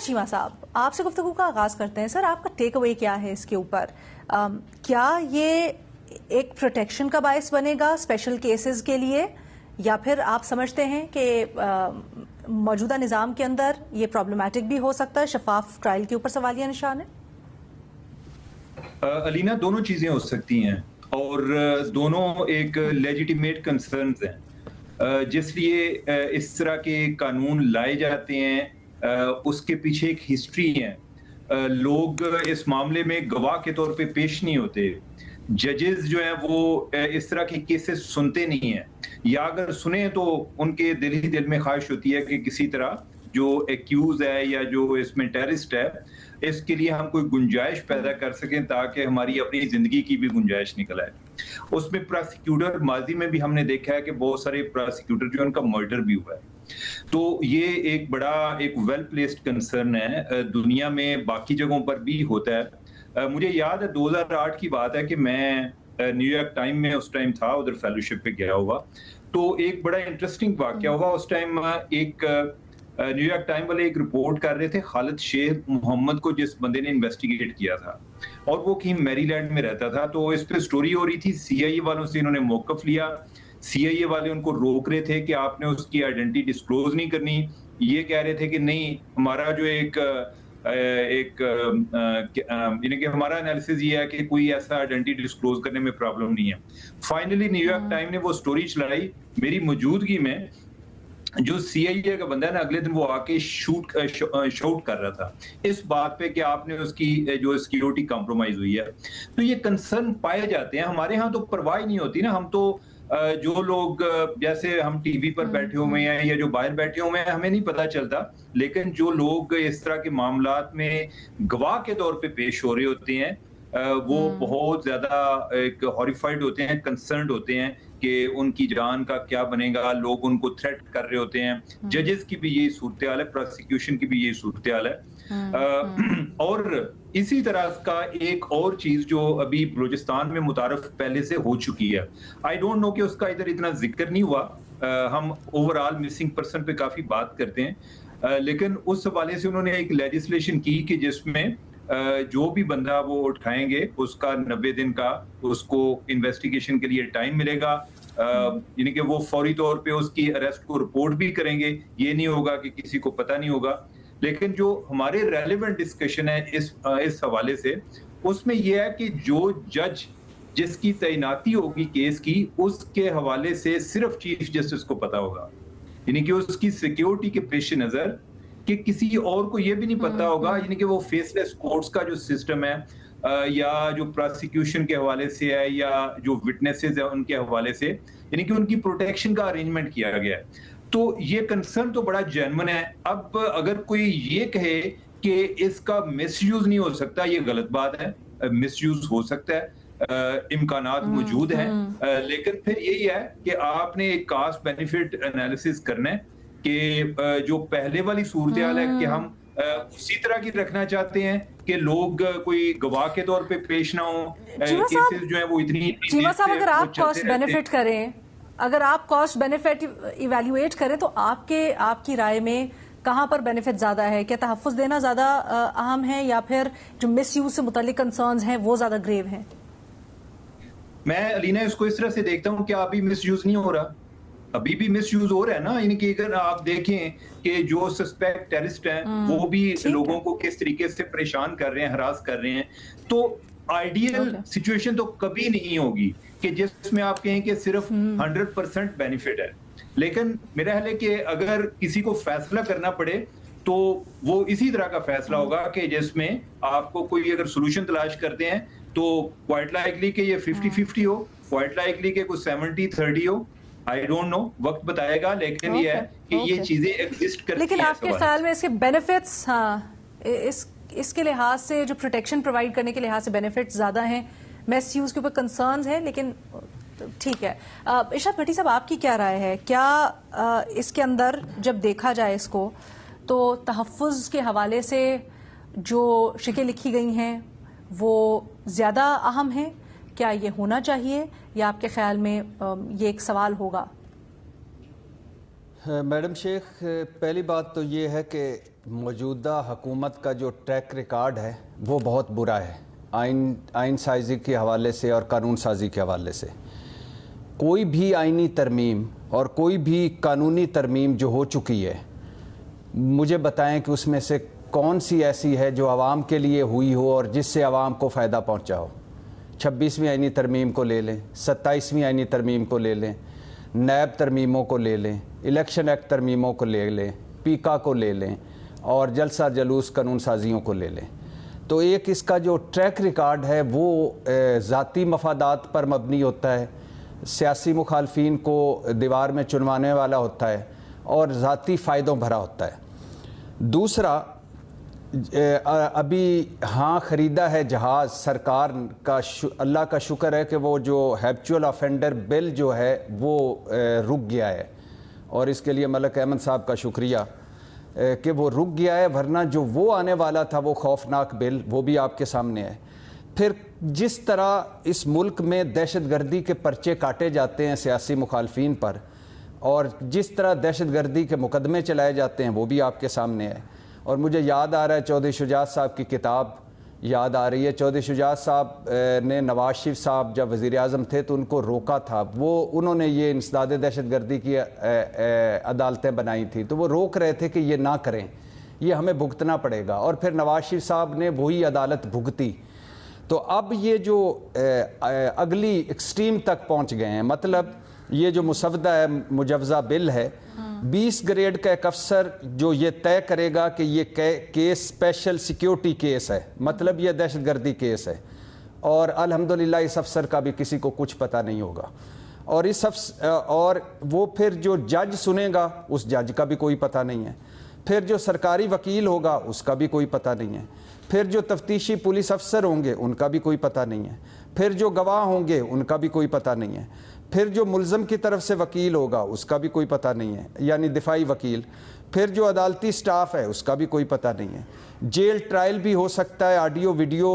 چیمہ صاحب، آپ سے گفتگو کا آغاز کرتے ہیں. سر، آپ کا ٹیک اوے کیا ہے اس کے اوپر؟ کیا یہ ایک پروٹیکشن کا باعث بنے گا اسپیشل کیسز کے لیے، یا پھر آپ سمجھتے ہیں کہ موجودہ نظام کے اندر یہ پرابلمٹک بھی ہو سکتا ہے؟ شفاف ٹرائل کے اوپر سوالیہ نشان ہے. علینا، دونوں چیزیں ہو سکتی ہیں اور دونوں ایک لیجیٹیمیٹ کنسرنز ہیں. جس لیے اس طرح کے قانون لائے جاتے ہیں اس کے پیچھے ایک ہسٹری ہے. لوگ اس معاملے میں گواہ کے طور پہ پیش نہیں ہوتے. ججز جو ہیں وہ اس طرح کے کیسز سنتے نہیں ہیں، یا اگر سنیں تو ان کے دل ہی دل میں خواہش ہوتی ہے کہ کسی طرح جو ایکیوز ہے یا جو اس میں ٹیررسٹ ہے، اس کے لیے ہم کوئی گنجائش پیدا کر سکیں تاکہ ہماری اپنی زندگی کی بھی گنجائش نکل آئے. اس میں پراسیکیوٹر، ماضی میں بھی ہم نے دیکھا ہے کہ بہت سارے پراسیکیوٹر جو ان کا مرڈر بھی ہوا ہے. تو یہ ایک بڑا ایک ویل پلیسڈ کنسرن ہے. دنیا میں باقی جگہوں پر بھی ہوتا ہے. مجھے یاد ہے 2008 کی بات ہے کہ میں نیو یارک ٹائم میں اس ٹائم تھا، ادھر فیلوشپ پہ گیا ہوا. تو ایک بڑا انٹرسٹنگ واقعہ ہوا. اس ٹائم ایک نیو یارک ٹائم والے ایک رپورٹ کر رہے تھے خالد شیخ محمد کو، جس بندے نے انویسٹیگیٹ کیا تھا، اور وہ کہیں میری لینڈ میں رہتا تھا. تو اس پہ سٹوری ہو رہی تھی. سی آئی اے والوں سے انہوں نے موقف لیا. سی آئی اے والے ان کو روک رہے تھے کہ آپ نے اس کی آئیڈینٹی ڈسکلوز نہیں کرنی. یہ کہہ رہے تھے کہ نہیں، ہمارا جو یعنی کہ ہمارا انالیسز یہ ہے کہ کوئی ایسا آئیڈینٹی ڈسکلوز کرنے میں پرابلم نہیں ہے. فائنلی نیو یارک ٹائم نے وہ سٹوری چلائی میری موجودگی میں. جو سی آئی اے کا بندہ ہے نا، اگلے دن وہ آ کے شاؤٹ کر رہا تھا اس بات پہ کہ آپ نے اس کی جو سیکیورٹی کمپرومائز ہوئی ہے. تو یہ کنسرن پائے جاتے ہیں. ہمارے ہاں تو پرواہ نہیں ہوتی نا. ہم تو جو لوگ جیسے ہم ٹی وی پر بیٹھے ہوئے ہیں یا جو باہر بیٹھے ہوئے ہیں، ہمیں نہیں پتا چلتا. لیکن جو لوگ اس طرح کے معاملات میں گواہ کے طور پہ پیش ہو رہے ہوتے ہیں، وہ بہت زیادہ ایک ہاریفائڈ ہوتے ہیں، کنسرنڈ ہوتے ہیں کہ ان کی جان کا کیا بنے گا. لوگ ان کو تھریٹ کر رہے ہوتے ہیں. ججز کی بھی یہی صورتحال ہے، پروسیکیوشن کی بھی یہی صورتحال ہے. اور اسی طرح کا ایک اور چیز جو ابھی بلوچستان میں متعارف پہلے سے ہو چکی ہے، آئی ڈونٹ نو کہ اس کا ادھر اتنا ذکر نہیں ہوا. ہم اوور آل مسنگ پرسن پہ کافی بات کرتے ہیں، لیکن اس حوالے سے انہوں نے ایک لیجسلیشن کی کہ جس میں جو بھی بندہ وہ اٹھائیں گے اس کا 90 دن کا اس کو انویسٹیگیشن کے لیے ٹائم ملے گا. یعنی کہ وہ فوری طور پہ اس کی اریسٹ کو رپورٹ بھی کریں گے. یہ نہیں ہوگا کہ کسی کو پتہ نہیں ہوگا. لیکن جو ہمارے ریلیونٹ ڈسکشن ہے اس حوالے سے، اس میں یہ ہے کہ جو جج جس کی تعیناتی ہوگی کیس کی، اس کے حوالے سے صرف چیف جسٹس کو پتا ہوگا. یعنی کہ اس کی سیکیورٹی کے پیش نظر کہ کسی اور کو یہ بھی نہیں پتا ہوگا. یعنی کہ وہ فیس لیس کورٹس کا جو سسٹم ہے، یا جو پروسیکیوشن کے حوالے سے ہے یا جو وٹنسز ہیں ان کے حوالے سے، یعنی کہ ان کی پروٹیکشن کا ارینجمنٹ کیا گیا ہے. تو یہ کنسرن تو بڑا جینون ہے. اب اگر کوئی یہ کہے کہ اس کا مس یوز نہیں ہو سکتا، یہ غلط بات ہے. مس یوز ہو سکتا ہے، امکانات موجود ہیں. لیکن پھر یہی ہے کہ آپ نے ایک کاسٹ بینیفٹ انالیسس کرنا ہے کہ جو پہلے والی صورتحال ہے کہ ہم اسی طرح کی رکھنا چاہتے ہیں کہ لوگ کوئی گواہ کے طور پہ پیش نہ ہوں. کیسز جو ہیں وہ اتنی چیمہ صاحب، اگر آپ کاسٹ بینیفٹ کریں، اگر آپ کاسٹ بینیفٹ ایویلیویٹ کریں تو آپ کی رائے میں کہاں پر بینیفٹ زیادہ ہے؟ کیا تحفظ دینا زیادہ اہم ہے، یا پھر جو مس یوز سے متعلق کنسرنز ہیں وہ زیادہ گریو ہیں؟ میں علینا اس کو اس طرح سے دیکھتا ہوں کہ ابھی مس یوز نہیں ہو رہا. ابھی بھی مس یوز ہو رہا ہے نا. یعنی کہ اگر آپ دیکھیں کہ جو سسپیکٹ ٹیررسٹ ہیں وہ بھی لوگوں کو کس طریقے سے پریشان کر رہے ہیں، ہراس کر رہے ہیں. تو آئیڈیل سچویشن تو کبھی نہیں ہوگی کہ جس میں آپ کہیں کہ صرف 100% بینیفٹ ہے. لیکن میرا خیال ہے کہ اگر کسی کو فیصلہ کرنا پڑے تو وہ اسی طرح کا فیصلہ ہوگا کہ جس میں آپ کو کوئی اگر سولوشن تلاش کرتے ہیں تو کوائٹ لائکلی کہ یہ 50-50 ہو، کوائٹ لائکلی کہ کوئی 70-30 ہو. آئی ڈونٹ نو، وقت بتائے گا. لیکن یہ ہے کہ یہ چیزیں ایگزسٹ کرتی ہیں. لیکن آپ کے خیال میں اس کے بینیفٹس، ہاں، اس کے لحاظ سے جو پروٹیکشن پرووائڈ کرنے کے لحاظ سے بینیفٹس زیادہ ہیں، میس یوز کے اوپر کنسرنز ہیں. لیکن ٹھیک ہے، ارشاد بھٹی صاحب، آپ کی کیا رائے ہے؟ کیا اس کے اندر جب دیکھا جائے اس کو تو تحفظ کے حوالے سے جو شکیں لکھی گئی ہیں وہ زیادہ اہم ہیں؟ کیا یہ ہونا چاہیے، یا آپ کے خیال میں یہ ایک سوال ہوگا؟ میڈم شیخ، پہلی بات تو یہ ہے کہ موجودہ حکومت کا جو ٹریک ریکارڈ ہے وہ بہت برا ہے، آئین سازی کے حوالے سے اور قانون سازی کے حوالے سے۔ کوئی بھی آئینی ترمیم اور کوئی بھی قانونی ترمیم جو ہو چکی ہے، مجھے بتائیں کہ اس میں سے کون سی ایسی ہے جو عوام کے لیے ہوئی ہو اور جس سے عوام کو فائدہ پہنچا ہو۔ 26ویں آئینی ترمیم کو لے لیں، 27ویں آئینی ترمیم کو لے لیں، نیب ترمیموں کو لے لیں، الیکشن ایکٹ ترمیموں کو لے لیں، پیکا کو لے لیں اور جلسہ جلوس قانون سازیوں کو لے لیں، تو ایک اس کا جو ٹریک ریکارڈ ہے وہ ذاتی مفادات پر مبنی ہوتا ہے، سیاسی مخالفین کو دیوار میں چنوانے والا ہوتا ہے اور ذاتی فائدوں بھرا ہوتا ہے۔ دوسرا، ابھی ہاں خریدا ہے جہاز سرکار کا، اللہ کا شکر ہے کہ وہ جو ہیبچول آفینڈر بل جو ہے وہ رک گیا ہے، اور اس کے لیے ملک احمد صاحب کا شکریہ کہ وہ رک گیا ہے، ورنہ جو وہ آنے والا تھا وہ خوفناک بل، وہ بھی آپ کے سامنے ہے۔ پھر جس طرح اس ملک میں دہشت گردی کے پرچے کاٹے جاتے ہیں سیاسی مخالفین پر، اور جس طرح دہشت گردی کے مقدمے چلائے جاتے ہیں وہ بھی آپ کے سامنے ہے۔ اور مجھے یاد آ رہا ہے چودھری شجاعت صاحب کی کتاب یاد آ رہی ہے۔ چودھری شجاعت صاحب نے نواز شریف صاحب جب وزیر اعظم تھے تو ان کو روکا تھا، انہوں نے یہ انسداد دہشت گردی کی عدالتیں بنائی تھی، تو وہ روک رہے تھے کہ یہ نہ کریں، یہ ہمیں بھگتنا پڑے گا، اور پھر نواز شریف صاحب نے وہی عدالت بھگتی۔ تو اب یہ جو اگلی ایکسٹریم تک پہنچ گئے ہیں، مطلب یہ جو مسودہ ہے، مجوزہ بل ہے، 20 گریڈ کا ایک افسر جو یہ طے کرے گا کہ یہ کیس اسپیشل سیکیورٹی کیس ہے، مطلب یہ دہشت گردی کیس ہے، اور الحمدللہ اس افسر کا بھی کسی کو کچھ پتہ نہیں ہوگا، اور وہ پھر جو جج سنے گا اس جج کا بھی کوئی پتہ نہیں ہے، پھر جو سرکاری وکیل ہوگا اس کا بھی کوئی پتہ نہیں ہے، پھر جو تفتیشی پولیس افسر ہوں گے ان کا بھی کوئی پتہ نہیں ہے، پھر جو گواہ ہوں گے ان کا بھی کوئی پتہ نہیں ہے، پھر جو ملزم کی طرف سے وکیل ہوگا اس کا بھی کوئی پتہ نہیں ہے، یعنی دفاعی وکیل، پھر جو عدالتی سٹاف ہے اس کا بھی کوئی پتہ نہیں ہے، جیل ٹرائل بھی ہو سکتا ہے، آڈیو ویڈیو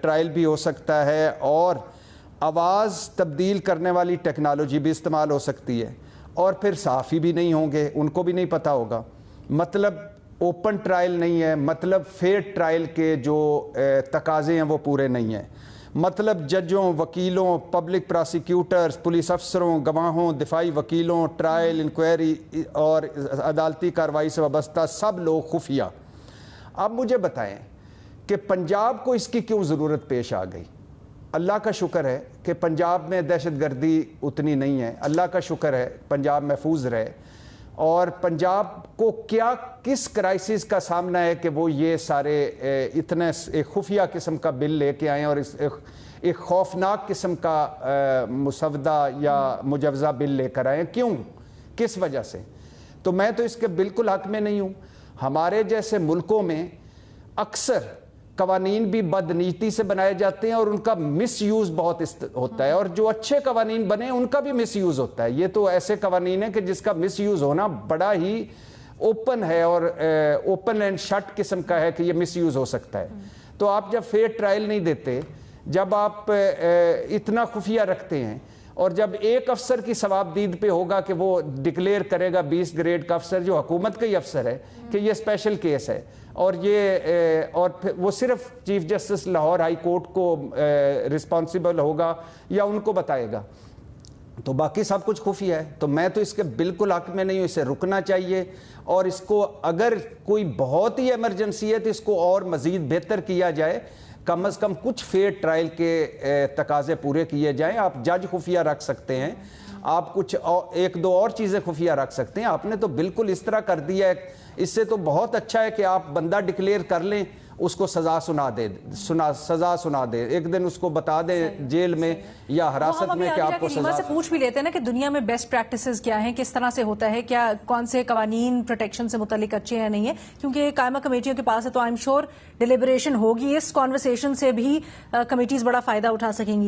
ٹرائل بھی ہو سکتا ہے، اور آواز تبدیل کرنے والی ٹیکنالوجی بھی استعمال ہو سکتی ہے، اور پھر صحافی بھی نہیں ہوں گے، ان کو بھی نہیں پتہ ہوگا، مطلب اوپن ٹرائل نہیں ہے، مطلب فیئر ٹرائل کے جو تقاضے ہیں وہ پورے نہیں ہیں، مطلب ججوں، وکیلوں، پبلک پراسیکیوٹرز، پولیس افسروں، گواہوں، دفاعی وکیلوں، ٹرائل، انکوائری اور عدالتی کارروائی سے وابستہ سب لوگ خفیہ۔ اب مجھے بتائیں کہ پنجاب کو اس کی کیوں ضرورت پیش آ گئی؟ اللہ کا شکر ہے کہ پنجاب میں دہشت گردی اتنی نہیں ہے، اللہ کا شکر ہے پنجاب محفوظ رہے، اور پنجاب کو کس کرائسس کا سامنا ہے کہ وہ یہ سارے اتنے ایک خفیہ قسم کا بل لے کے آئیں اور ایک خوفناک قسم کا مسودہ یا مجوزہ بل لے کر آئیں، کیوں، کس وجہ سے؟ تو میں تو اس کے بالکل حق میں نہیں ہوں۔ ہمارے جیسے ملکوں میں اکثر قوانین بھی بدنیتی سے بنائے جاتے ہیں اور ان کا مس یوز بہت ہوتا ہے، اور جو اچھے قوانین بنے ان کا بھی مس یوز ہوتا ہے۔ یہ تو ایسے قوانین ہیں کہ جس کا مس یوز ہونا بڑا ہی اوپن ہے اور اوپن اینڈ شٹ قسم کا ہے کہ یہ مس یوز ہو سکتا ہے۔ تو آپ جب فیئر ٹرائل نہیں دیتے، جب آپ اتنا خفیہ رکھتے ہیں، اور جب ایک افسر کی ثوابدید پہ ہوگا کہ وہ ڈکلیئر کرے گا 20 گریڈ کا افسر جو حکومت کا ہی افسر ہے کہ یہ اسپیشل کیس ہے، اور وہ صرف chief justice Lahore high court کو رسپانسیبل ہوگا یا ان کو بتائے گا، تو باقی سب کچھ خفیہ ہے۔ تو میں تو اس کے بالکل حق میں نہیں ہوں، اسے رکنا چاہیے، اور اس کو اگر کوئی بہت ہی ایمرجنسی ہے تو اس کو اور مزید بہتر کیا جائے، کم از کم کچھ فیئر ٹرائل کے تقاضے پورے کیے جائیں۔ آپ جج خفیہ رکھ سکتے ہیں، آپ کچھ ایک دو اور چیزیں خفیہ رکھ سکتے ہیں، آپ نے تو بالکل اس طرح کر دیا ہے۔ اس سے تو بہت اچھا ہے کہ آپ بندہ ڈکلیئر کر لیں، اس کو سزا سنا دے، ایک دن اس کو بتا دیں جیل میں یا حراست میں کہ آپ کو سزا۔ سے پوچھ بھی لیتے ہیں نا کہ دنیا میں بیسٹ پریکٹسز کیا ہیں، کس طرح سے ہوتا ہے، کیا کون سے قوانین پروٹیکشن سے متعلق اچھے ہیں نہیں ہیں، کیونکہ قائمہ کمیٹیوں کے پاس ہے تو آئی ایم شیور ڈیلیبریشن ہوگی، اس کانورسیشن سے بھی کمیٹیز بڑا فائدہ اٹھا سکیں گی۔